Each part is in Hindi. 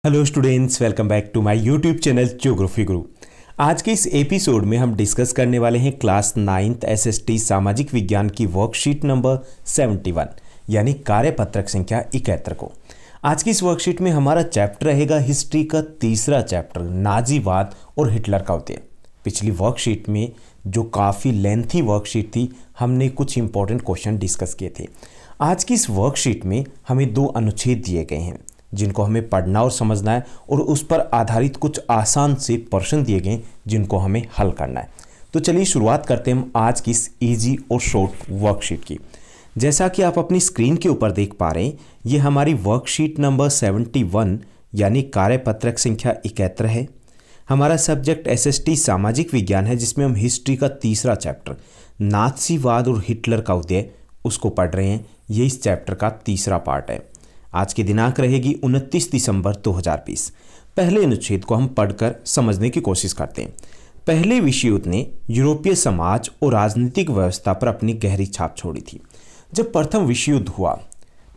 Hello students, welcome back to my YouTube channel geography guru. आज के इस एपिसोड में हम डिस्कस करने वाले हैं क्लास 9th एसएसटी सामाजिक विज्ञान की वर्कशीट नंबर 71 यानी कार्यपत्रक संख्या 71 को। आज की इस वर्कशीट में हमारा चैप्टर रहेगा हिस्ट्री का तीसरा चैप्टर, नाजीवाद और हिटलर का उदय। पिछली वर्कशीट में जो काफ़ी लेंथी वर्कशीट थी, हमने कुछ इंपॉर्टेंट क्वेश्चन डिस्कस किए थे। आज की इस वर्कशीट में हमें 2 अनुच्छेद दिए गए हैं जिनको हमें पढ़ना और समझना है, और उस पर आधारित कुछ आसान से प्रश्न दिए गए जिनको हमें हल करना है। तो चलिए शुरुआत करते हैं हम आज की इस इजी और शॉर्ट वर्कशीट की। जैसा कि आप अपनी स्क्रीन के ऊपर देख पा रहे हैं, ये हमारी वर्कशीट नंबर 71 यानी कार्यपत्रक संख्या 71 है। हमारा सब्जेक्ट एसएसटी सामाजिक विज्ञान है, जिसमें हम हिस्ट्री का तीसरा चैप्टर नाजीवाद और हिटलर का उदय उसको पढ़ रहे हैं। ये इस चैप्टर का तीसरा पार्ट है। आज की दिनांक रहेगी 29 दिसंबर 2020। पहले अनुच्छेद को हम पढ़कर समझने की कोशिश करते हैं। पहले विश्व युद्ध ने यूरोपीय समाज और राजनीतिक व्यवस्था पर अपनी गहरी छाप छोड़ी थी। जब प्रथम विश्व युद्ध हुआ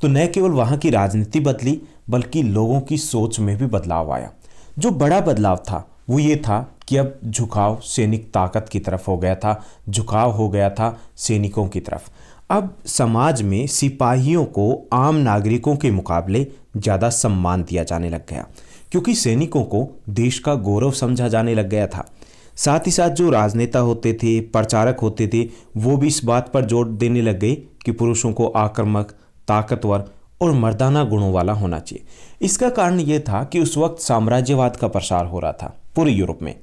तो न केवल वहाँ की राजनीति बदली, बल्कि लोगों की सोच में भी बदलाव आया। जो बड़ा बदलाव था वो ये था कि अब झुकाव सैनिक ताकत की तरफ हो गया था, झुकाव हो गया था सैनिकों की तरफ। अब समाज में सिपाहियों को आम नागरिकों के मुकाबले ज़्यादा सम्मान दिया जाने लग गया, क्योंकि सैनिकों को देश का गौरव समझा जाने लग गया था। साथ ही साथ जो राजनेता होते थे, प्रचारक होते थे, वो भी इस बात पर जोर देने लग गए कि पुरुषों को आक्रामक, ताकतवर और मर्दाना गुणों वाला होना चाहिए। इसका कारण ये था कि उस वक्त साम्राज्यवाद का प्रसार हो रहा था पूरे यूरोप में,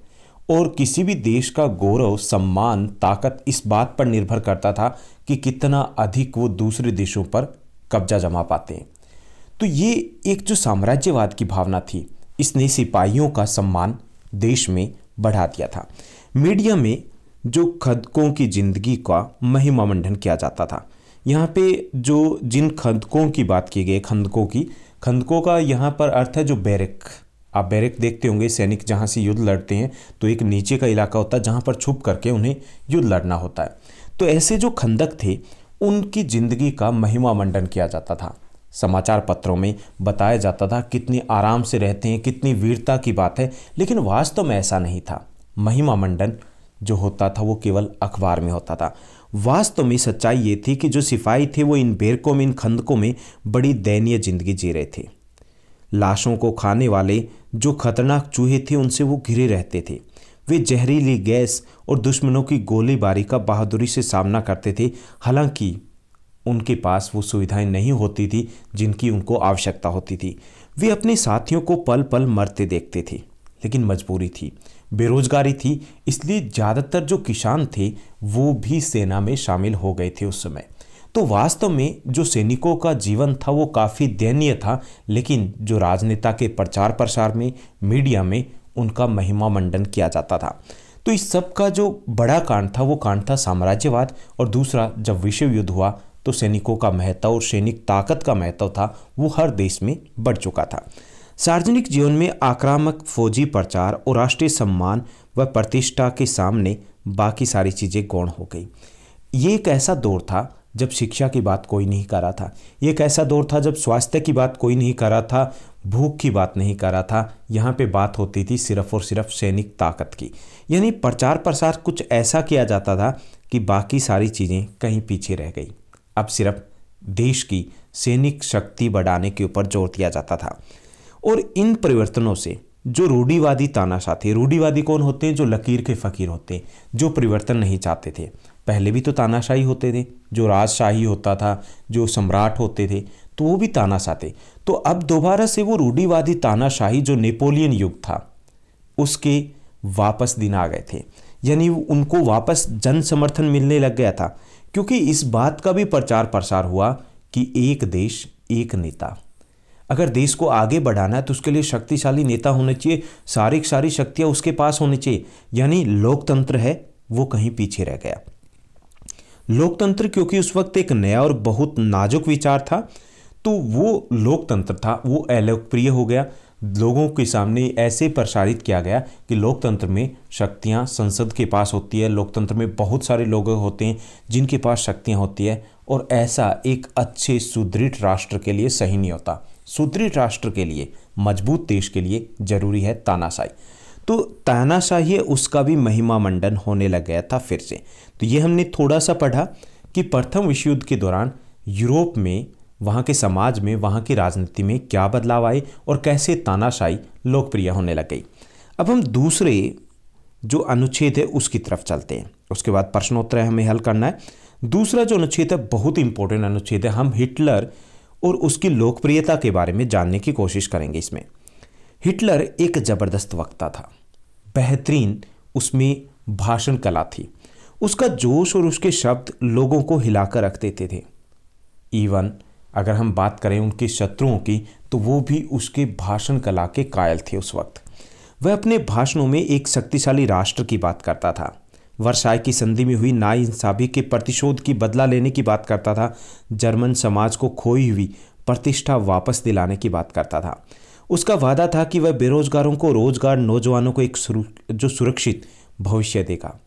और किसी भी देश का गौरव, सम्मान, ताकत इस बात पर निर्भर करता था कि कितना अधिक वो दूसरे देशों पर कब्जा जमा पाते हैं। तो ये एक जो साम्राज्यवाद की भावना थी, इसने सिपाहियों का सम्मान देश में बढ़ा दिया था। मीडिया में जो खंदकों की जिंदगी का महिमा मंडन किया जाता था, यहाँ पे जो जिन खंदकों की बात की गई, खंदकों का यहाँ पर अर्थ है जो बैरक। आप बैरक देखते होंगे, सैनिक जहाँ से युद्ध लड़ते हैं तो एक नीचे का इलाका होता है जहाँ पर छुप करके उन्हें युद्ध लड़ना होता है। तो ऐसे जो खंदक थे, उनकी जिंदगी का महिमा मंडन किया जाता था। समाचार पत्रों में बताया जाता था कितनी आराम से रहते हैं, कितनी वीरता की बात है, लेकिन वास्तव में ऐसा नहीं था। महिमा मंडन जो होता था वो केवल अखबार में होता था। वास्तव में सच्चाई ये थी कि जो सिपाही थे वो इन बैरकों में, इन खंदकों में बड़ी दयनीय जिंदगी जी रहे थे। लाशों को खाने वाले जो खतरनाक चूहे थे, उनसे वो घिरे रहते थे। वे जहरीली गैस और दुश्मनों की गोलीबारी का बहादुरी से सामना करते थे। हालांकि उनके पास वो सुविधाएं नहीं होती थी जिनकी उनको आवश्यकता होती थी। वे अपने साथियों को पल पल मरते देखते थे, लेकिन मजबूरी थी, बेरोजगारी थी, इसलिए ज़्यादातर जो किसान थे वो भी सेना में शामिल हो गए थे उस समय। तो वास्तव में जो सैनिकों का जीवन था वो काफ़ी दयनीय था, लेकिन जो राजनेता के प्रचार प्रसार में, मीडिया में उनका महिमा मंडन किया जाता था। तो इस सब का जो बड़ा कारण था वो कारण था साम्राज्यवाद, और दूसरा जब विश्व युद्ध हुआ तो सैनिकों का महत्व और सैनिक ताकत का महत्व था वो हर देश में बढ़ चुका था। सार्वजनिक जीवन में आक्रामक फौजी प्रचार और राष्ट्रीय सम्मान व प्रतिष्ठा के सामने बाकी सारी चीज़ें गौण हो गई। ये एक ऐसा दौर था जब शिक्षा की बात कोई नहीं कर रहा था। ये एक ऐसा दौर था जब स्वास्थ्य की बात कोई नहीं कर रहा था, भूख की बात नहीं कर रहा था। यहाँ पे बात होती थी सिर्फ और सिर्फ सैनिक ताकत की। यानी प्रचार प्रसार कुछ ऐसा किया जाता था कि बाकी सारी चीज़ें कहीं पीछे रह गई। अब सिर्फ देश की सैनिक शक्ति बढ़ाने के ऊपर जोर दिया जाता था। और इन परिवर्तनों से जो रूढ़िवादी तानाशाह थे, रूढ़िवादी कौन होते हैं? जो लकीर के फ़कीर होते हैं, जो परिवर्तन नहीं चाहते थे। पहले भी तो तानाशाही होते थे, जो राजशाही होता था, जो सम्राट होते थे, तो वो भी तानाशाह थे। तो अब दोबारा से वो रूढ़िवादी तानाशाही जो नेपोलियन युग था उसके वापस दिन आ गए थे। यानी उनको वापस जन समर्थन मिलने लग गया था, क्योंकि इस बात का भी प्रचार प्रसार हुआ कि एक देश एक नेता। अगर देश को आगे बढ़ाना है तो उसके लिए शक्तिशाली नेता होने चाहिए, सारी शक्तियाँ उसके पास होनी चाहिए। यानी लोकतंत्र है वो कहीं पीछे रह गया। लोकतंत्र क्योंकि उस वक्त एक नया और बहुत नाजुक विचार था, तो वो लोकतंत्र था वो अलोकप्रिय हो गया। लोगों के सामने ऐसे प्रसारित किया गया कि लोकतंत्र में शक्तियां संसद के पास होती है, लोकतंत्र में बहुत सारे लोग होते हैं जिनके पास शक्तियां होती है, और ऐसा एक अच्छे सुदृढ़ राष्ट्र के लिए सही नहीं होता। सुदृढ़ राष्ट्र के लिए, मजबूत देश के लिए जरूरी है तानाशाही। तो तानाशाही है उसका भी महिमा मंडन होने लग गया था फिर से। तो ये हमने थोड़ा सा पढ़ा कि प्रथम विश्व युद्ध के दौरान यूरोप में, वहाँ के समाज में, वहाँ की राजनीति में क्या बदलाव आए और कैसे तानाशाही लोकप्रिय होने लग गई। अब हम दूसरे जो अनुच्छेद है उसकी तरफ चलते हैं, उसके बाद प्रश्नोत्तर हमें हल करना है। दूसरा जो अनुच्छेद है बहुत इंपॉर्टेंट अनुच्छेद है, हम हिटलर और उसकी लोकप्रियता के बारे में जानने की कोशिश करेंगे। इसमें हिटलर एक ज़बरदस्त वक्ता था, बेहतरीन उसमें भाषण कला थी, उसका जोश और उसके शब्द लोगों को हिलाकर रख देते थे। इवन अगर हम बात करें उनके शत्रुओं की तो वो भी उसके भाषण कला के कायल थे उस वक्त। वह अपने भाषणों में एक शक्तिशाली राष्ट्र की बात करता था, वर्साय की संधि में हुई नाइंसाफी के प्रतिशोध की बदला लेने की बात करता था, जर्मन समाज को खोई हुई प्रतिष्ठा वापस दिलाने की बात करता था। उसका वादा था कि वह बेरोजगारों को रोजगार, नौजवानों को एक जो सुरक्षित भविष्य देगा।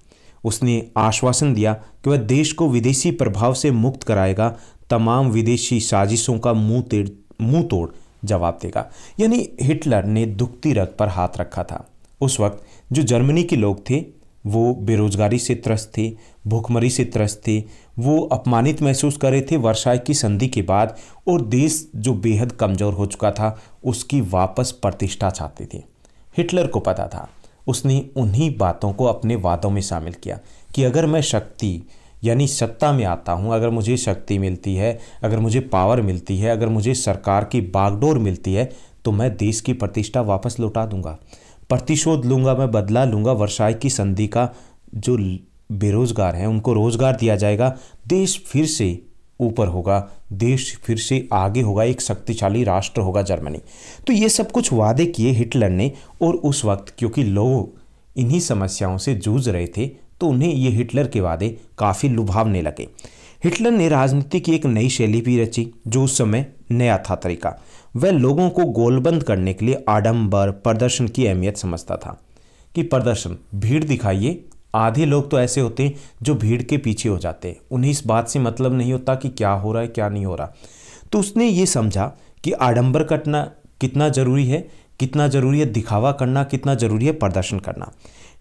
उसने आश्वासन दिया कि वह देश को विदेशी प्रभाव से मुक्त कराएगा, तमाम विदेशी साजिशों का मुंह तोड़ जवाब देगा। यानी हिटलर ने दुखती रग पर हाथ रखा था। उस वक्त जो जर्मनी के लोग थे वो बेरोजगारी से त्रस्त थे, भूखमरी से त्रस्त थे, वो अपमानित महसूस कर रहे थे वर्साय की संधि के बाद, और देश जो बेहद कमज़ोर हो चुका था उसकी वापस प्रतिष्ठा चाहते थे। हिटलर को पता था, उसने उन्हीं बातों को अपने वादों में शामिल किया कि अगर मैं शक्ति यानी सत्ता में आता हूँ, अगर मुझे शक्ति मिलती है, अगर मुझे पावर मिलती है, अगर मुझे सरकार की बागडोर मिलती है, तो मैं देश की प्रतिष्ठा वापस लौटा दूंगा, प्रतिशोध लूंगा, मैं बदला लूंगा। वर्साय की संधि का जो बेरोजगार हैं उनको रोजगार दिया जाएगा, देश फिर से ऊपर होगा, देश फिर से आगे होगा, एक शक्तिशाली राष्ट्र होगा जर्मनी। तो ये सब कुछ वादे किए हिटलर ने, और उस वक्त क्योंकि लोग इन्हीं समस्याओं से जूझ रहे थे तो उन्हें ये हिटलर के वादे काफ़ी लुभावने लगे। हिटलर ने राजनीति की एक नई शैली भी रची जो उस समय नया था तरीका। वह लोगों को गोलबंद करने के लिए आडंबर, प्रदर्शन की अहमियत समझता था कि प्रदर्शन, भीड़ दिखाइए। आधे लोग तो ऐसे होते हैं जो भीड़ के पीछे हो जाते हैं, उन्हें इस बात से मतलब नहीं होता कि क्या हो रहा है क्या नहीं हो रहा। तो उसने ये समझा कि आडंबर करना कितना ज़रूरी है, दिखावा करना कितना ज़रूरी है, प्रदर्शन करना।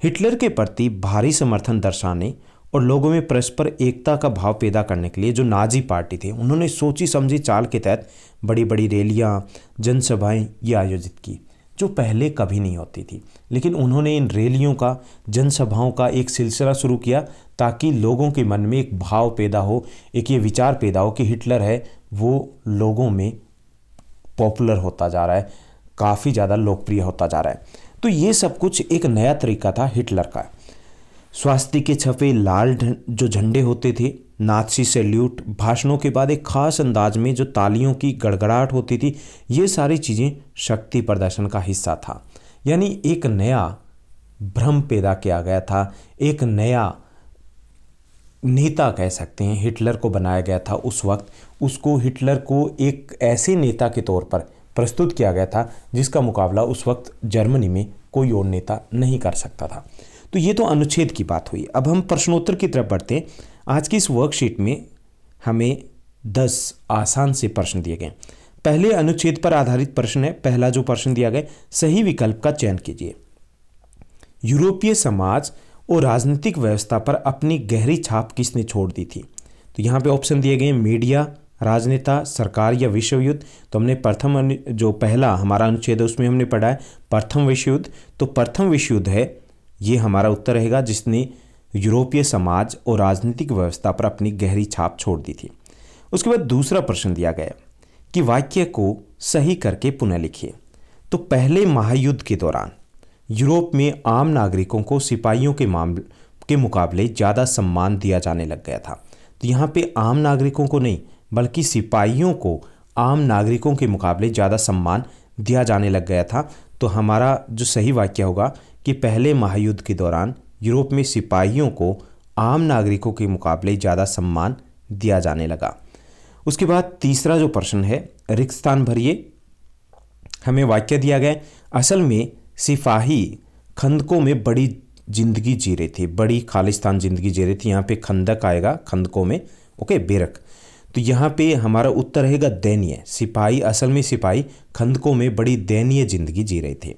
हिटलर के प्रति भारी समर्थन दर्शाने और लोगों में परस्पर एकता का भाव पैदा करने के लिए जो नाजी पार्टी थे, उन्होंने सोची समझी चाल के तहत बड़ी बड़ी रैलियाँ, जनसभाएं ये आयोजित की जो पहले कभी नहीं होती थी। लेकिन उन्होंने इन रैलियों का, जनसभाओं का एक सिलसिला शुरू किया ताकि लोगों के मन में एक भाव पैदा हो, एक ये विचार पैदा हो कि हिटलर है वो लोगों में पॉपुलर होता जा रहा है, काफ़ी ज़्यादा लोकप्रिय होता जा रहा है। तो ये सब कुछ एक नया तरीका था हिटलर का। स्वास्तिक के छपे लाल जो झंडे होते थे, नाची सैल्यूट, भाषणों के बाद एक खास अंदाज में जो तालियों की गड़गड़ाहट होती थी, ये सारी चीज़ें शक्ति प्रदर्शन का हिस्सा था। यानी एक नया भ्रम पैदा किया गया था, एक नया नेता कह सकते हैं हिटलर को बनाया गया था उस वक्त। उसको, हिटलर को एक ऐसे नेता के तौर पर प्रस्तुत किया गया था जिसका मुकाबला उस वक्त जर्मनी में कोई और नेता नहीं कर सकता था। तो ये तो अनुच्छेद की बात हुई। अब हम प्रश्नोत्तर की तरफ बढ़ते हैं। आज की इस वर्कशीट में हमें 10 आसान से प्रश्न दिए गए। पहले अनुच्छेद पर आधारित प्रश्न है। पहला जो प्रश्न दिया गया, सही विकल्प का चयन कीजिए। यूरोपीय समाज और राजनीतिक व्यवस्था पर अपनी गहरी छाप किसने छोड़ दी थी? तो यहाँ पे ऑप्शन दिए गए, मीडिया, राजनेता, सरकार या विश्व युद्ध। तो हमने प्रथम जो पहला हमारा अनुच्छेद है उसमें हमने पढ़ा है प्रथम विश्व युद्ध। तो प्रथम विश्व युद्ध है, ये हमारा उत्तर रहेगा, जिसने यूरोपीय समाज और राजनीतिक व्यवस्था पर अपनी गहरी छाप छोड़ दी थी। उसके बाद दूसरा प्रश्न दिया गया कि वाक्य को सही करके पुनः लिखिए। तो पहले महायुद्ध के दौरान यूरोप में आम नागरिकों को सिपाहियों के मुकाबले ज़्यादा सम्मान दिया जाने लग गया था। तो यहाँ पे आम नागरिकों को नहीं बल्कि सिपाहियों को आम नागरिकों के मुकाबले ज़्यादा सम्मान दिया जाने लग गया था। तो हमारा जो सही वाक्य होगा कि पहले महायुद्ध के दौरान यूरोप में सिपाहियों को आम नागरिकों के मुकाबले ज़्यादा सम्मान दिया जाने लगा। उसके बाद तीसरा जो प्रश्न है, रिक्त स्थान भरिए। हमें वाक्य दिया गया, असल में सिपाही खंदकों में बड़ी जिंदगी जी रहे थे, बड़ी खालिस्तान जिंदगी जी रहे थे। यहाँ पे खंदक आएगा, खंदकों में, ओके, बेरक। तो यहाँ पे हमारा उत्तर रहेगा दयनीय। सिपाही, असल में सिपाही खंदकों में बड़ी दयनीय जिंदगी जी रहे थे।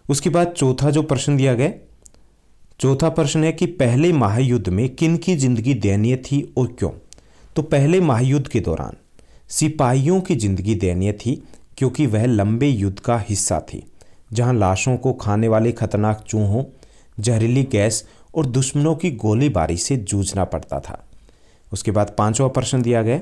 उसके बाद चौथा जो प्रश्न दिया गया, चौथा प्रश्न है कि पहले महायुद्ध में किन की जिंदगी दयनीय थी और क्यों। तो पहले महायुद्ध के दौरान सिपाहियों की जिंदगी दयनीय थी क्योंकि वह लंबे युद्ध का हिस्सा थी, जहां लाशों को खाने वाले खतरनाक चूहों, जहरीली गैस और दुश्मनों की गोलीबारी से जूझना पड़ता था। उसके बाद पांचवा प्रश्न दिया गया,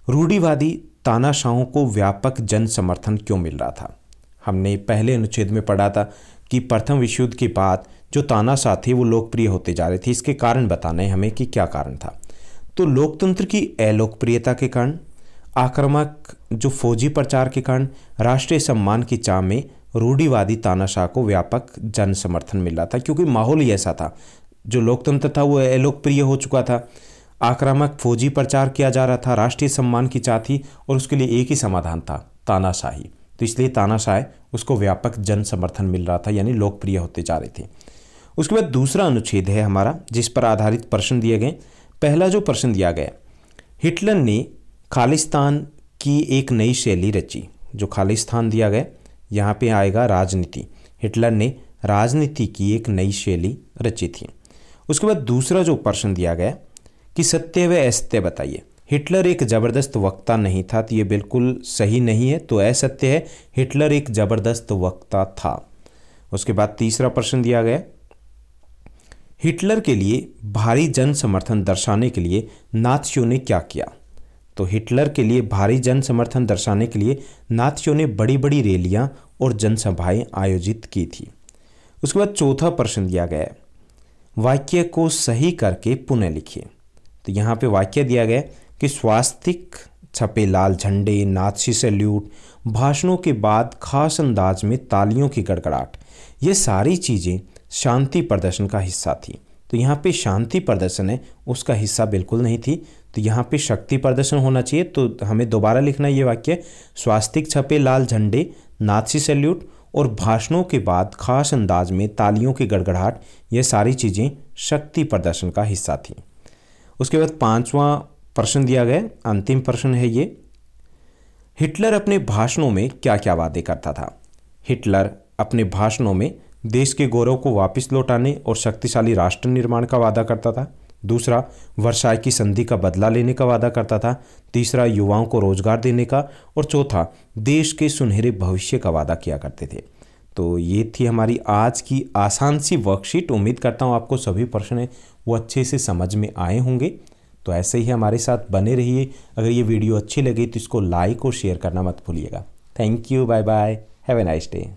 रूढ़िवादी तानाशाहों को व्यापक जन समर्थन क्यों मिल रहा था। हमने पहले अनुच्छेद में पढ़ा था कि प्रथम विश्व युद्ध के बाद जो तानाशाह थे वो लोकप्रिय होते जा रहे थे। इसके कारण बताना है हमें कि क्या कारण था। तो लोकतंत्र की अलोकप्रियता के कारण, आक्रामक जो फौजी प्रचार के कारण, राष्ट्रीय सम्मान की चाह में रूढ़िवादी तानाशाह को व्यापक जन समर्थन मिल रहा था, क्योंकि माहौल ही ऐसा था। जो लोकतंत्र था वो अलोकप्रिय हो चुका था, आक्रामक फौजी प्रचार किया जा रहा था, राष्ट्रीय सम्मान की चाह थी और उसके लिए एक ही समाधान था, तानाशाही। तो इसलिए तानाशाह उसको व्यापक जन समर्थन मिल रहा था, यानी लोकप्रिय होते जा रहे थे। उसके बाद दूसरा अनुच्छेद है हमारा जिस पर आधारित प्रश्न दिए गए। पहला जो प्रश्न दिया गया, हिटलर ने खालिस्तान की एक नई शैली रची। जो खालिस्तान दिया गया, यहाँ पे आएगा राजनीति। हिटलर ने राजनीति की एक नई शैली रची थी। उसके बाद दूसरा जो प्रश्न दिया गया कि सत्य व असत्य बताइए। हिटलर एक ज़बरदस्त वक्ता नहीं था, तो ये बिल्कुल सही नहीं है, तो असत्य है, हिटलर एक ज़बरदस्त वक्ता था। उसके बाद तीसरा प्रश्न दिया गया, हिटलर के लिए भारी जन समर्थन दर्शाने के लिए नात्सियों ने क्या किया। तो हिटलर के लिए भारी जन समर्थन दर्शाने के लिए नात्सियों ने बड़ी बड़ी रैलियां और जनसभाएं आयोजित की थी। उसके बाद चौथा प्रश्न दिया गया, वाक्य को सही करके पुनः लिखिए। तो यहाँ पे वाक्य दिया गया कि स्वास्तिक छपे लाल झंडे, नात्सी सैल्यूट, भाषणों के बाद खास अंदाज में तालियों की गड़गड़ाहट, ये सारी चीज़ें शांति प्रदर्शन का हिस्सा थी। तो यहाँ पे शांति प्रदर्शन है, उसका हिस्सा बिल्कुल नहीं थी। तो यहाँ पे शक्ति प्रदर्शन होना चाहिए। तो हमें दोबारा लिखना ये वाक्य, स्वास्तिक छपे लाल झंडे, नात्सी सैल्यूट और भाषणों के बाद खास अंदाज में तालियों की गड़गड़ाहट, ये सारी चीज़ें शक्ति प्रदर्शन का हिस्सा थी। उसके बाद पांचवा प्रश्न दिया गया, अंतिम प्रश्न है ये, हिटलर अपने भाषणों में क्या क्या वादे करता था। हिटलर अपने भाषणों में देश के गौरव को वापस लौटाने और शक्तिशाली राष्ट्र निर्माण का वादा करता था। दूसरा, वर्साय की संधि का बदला लेने का वादा करता था। तीसरा, युवाओं को रोजगार देने का। और चौथा, देश के सुनहरे भविष्य का वादा किया करते थे। तो ये थी हमारी आज की आसान सी वर्कशीट। उम्मीद करता हूँ आपको सभी प्रश्न हैं वो अच्छे से समझ में आए होंगे। तो ऐसे ही हमारे साथ बने रहिए। अगर ये वीडियो अच्छी लगी तो इसको लाइक और शेयर करना मत भूलिएगा। Thank you, bye bye, have a nice day.